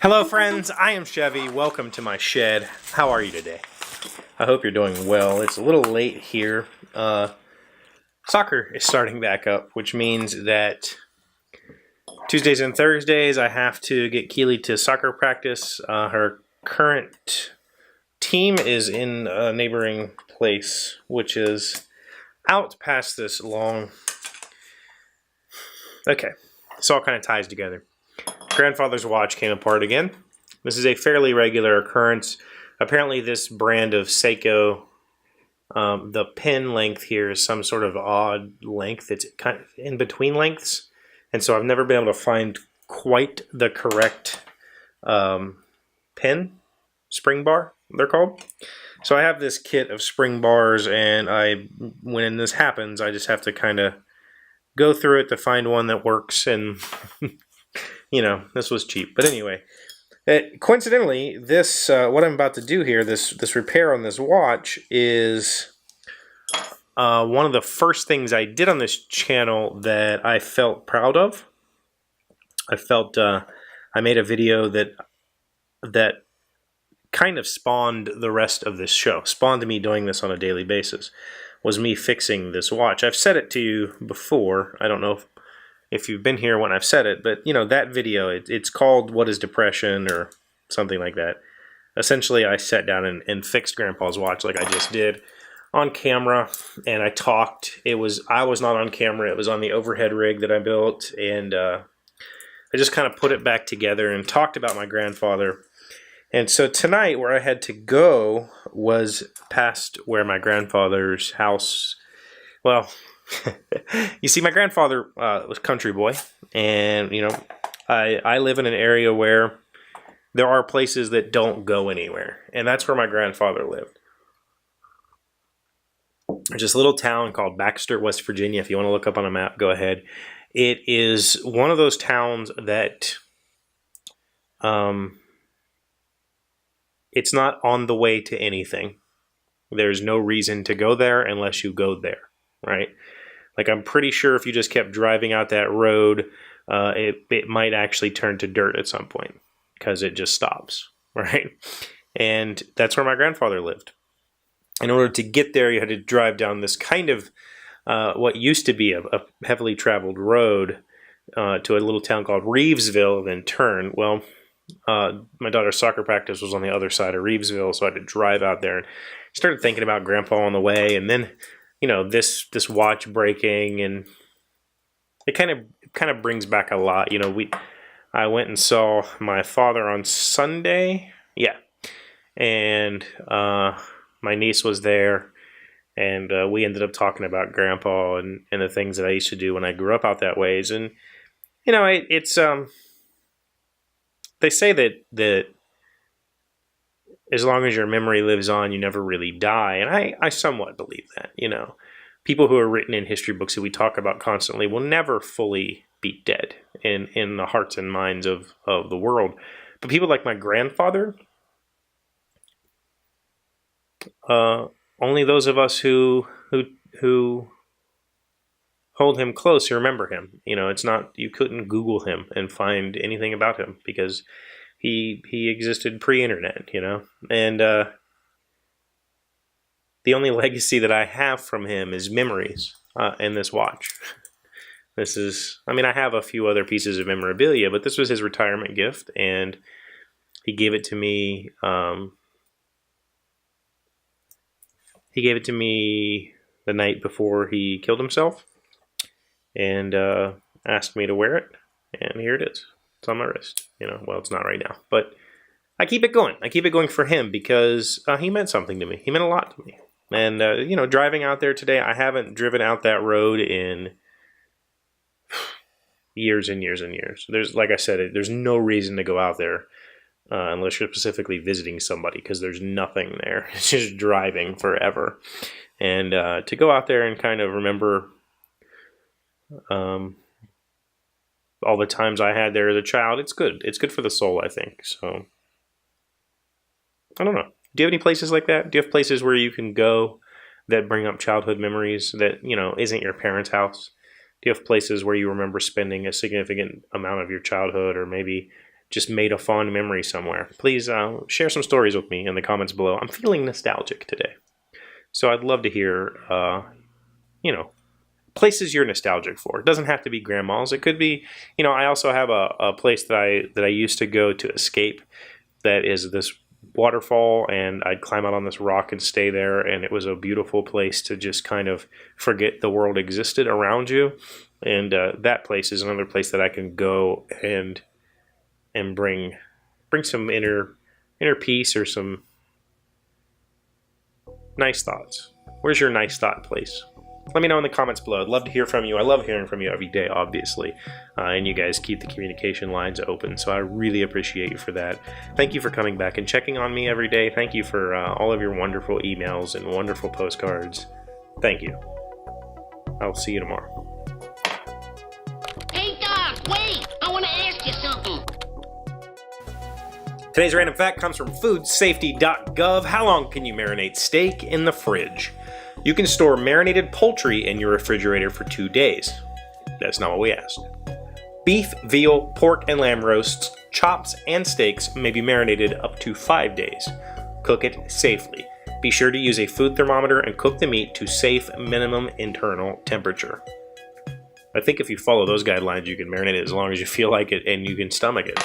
Hello friends, I am Chevy. Welcome to my shed. How are you today? I hope you're doing well. It's a little late here. Soccer is starting back up, which means that Tuesdays and Thursdays I have to get Keely to soccer practice. Her current team is in a neighboring place, which is out past this long... Okay, this all kind of ties together. Grandfather's watch came apart again. This is a fairly regular occurrence. Apparently this brand of Seiko, the pin length here is some sort of odd length. It's kind of in between lengths. And so I've never been able to find quite the correct pin, spring bar, they're called. So I have this kit of spring bars, and when this happens, I just have to kind of go through it to find one that works. And you know, this was cheap. But anyway, coincidentally, this what I'm about to do here, this repair on this watch, is one of the first things I did on this channel that I felt proud of. I felt I made a video that kind of spawned the rest of this show. Spawned me doing this on a daily basis. Was me fixing this watch. I've said it to you before. I don't know if you've been here when I've said it, but you know, that video, it's called What is Depression or something like that. Essentially, I sat down and fixed Grandpa's watch like I just did on camera, and I talked. I was not on camera, it was on the overhead rig that I built, and I just kind of put it back together and talked about my grandfather. And so tonight, where I had to go was past where my grandfather's house, well, you see, my grandfather was a country boy, and you know, I live in an area where there are places that don't go anywhere, and that's where my grandfather lived. There's this little town called Baxter, West Virginia. If you want to look up on a map, go ahead. It is one of those towns that it's not on the way to anything. There's no reason to go there unless you go there, right? Like, I'm pretty sure if you just kept driving out that road, it might actually turn to dirt at some point because it just stops, right? And that's where my grandfather lived. In order to get there, you had to drive down this kind of what used to be a heavily traveled road to a little town called Reevesville, and then turn. Well, my daughter's soccer practice was on the other side of Reevesville, so I had to drive out there and started thinking about Grandpa on the way, and then you know, this watch breaking, and it kind of brings back a lot. You know, I went and saw my father on Sunday, yeah, and my niece was there, and we ended up talking about Grandpa and the things that I used to do when I grew up out that ways. And you know, it's they say that as long as your memory lives on, you never really die. And I somewhat believe that, you know. People who are written in history books that we talk about constantly will never fully be dead in the hearts and minds of the world. But people like my grandfather, only those of us who hold him close remember him. You know, it's not, you couldn't Google him and find anything about him because he existed pre-internet, you know, and the only legacy that I have from him is memories and this watch. This is, I mean, I have a few other pieces of memorabilia, but this was his retirement gift, and he gave it to me. He gave it to me the night before he killed himself, and asked me to wear it, and here it is. It's on my wrist. You know, well, it's not right now, but I keep it going. I keep it going for him because he meant something to me. He meant a lot to me. And, you know, driving out there today, I haven't driven out that road in years and years and years. There's, like I said, there's no reason to go out there unless you're specifically visiting somebody, because there's nothing there. It's just driving forever. And to go out there and kind of remember all the times I had there as a child, it's good. It's good for the soul, I think. So, I don't know. Do you have any places like that? Do you have places where you can go that bring up childhood memories that, you know, isn't your parents' house? Do you have places where you remember spending a significant amount of your childhood, or maybe just made a fond memory somewhere? Please share some stories with me in the comments below. I'm feeling nostalgic today. So I'd love to hear, you know, places you're nostalgic for. It doesn't have to be grandma's. It could be, you know, I also have a place that I used to go to escape that is this waterfall, and I'd climb out on this rock and stay there, and it was a beautiful place to just kind of forget the world existed around you. And that place is another place that I can go and bring some inner peace or some nice thoughts. Where's your nice thought place? Let me know in the comments below. I'd love to hear from you. I love hearing from you every day, obviously. And you guys keep the communication lines open, so I really appreciate you for that. Thank you for coming back and checking on me every day. Thank you for all of your wonderful emails and wonderful postcards. Thank you. I'll see you tomorrow. Hey, Doc, wait! I want to ask you something. Today's random fact comes from foodsafety.gov. How long can you marinate steak in the fridge? You can store marinated poultry in your refrigerator for 2 days. That's not what we asked. Beef, veal, pork, and lamb roasts, chops, and steaks may be marinated up to 5 days. Cook it safely. Be sure to use a food thermometer and cook the meat to safe minimum internal temperature. I think if you follow those guidelines, you can marinate it as long as you feel like it and you can stomach it.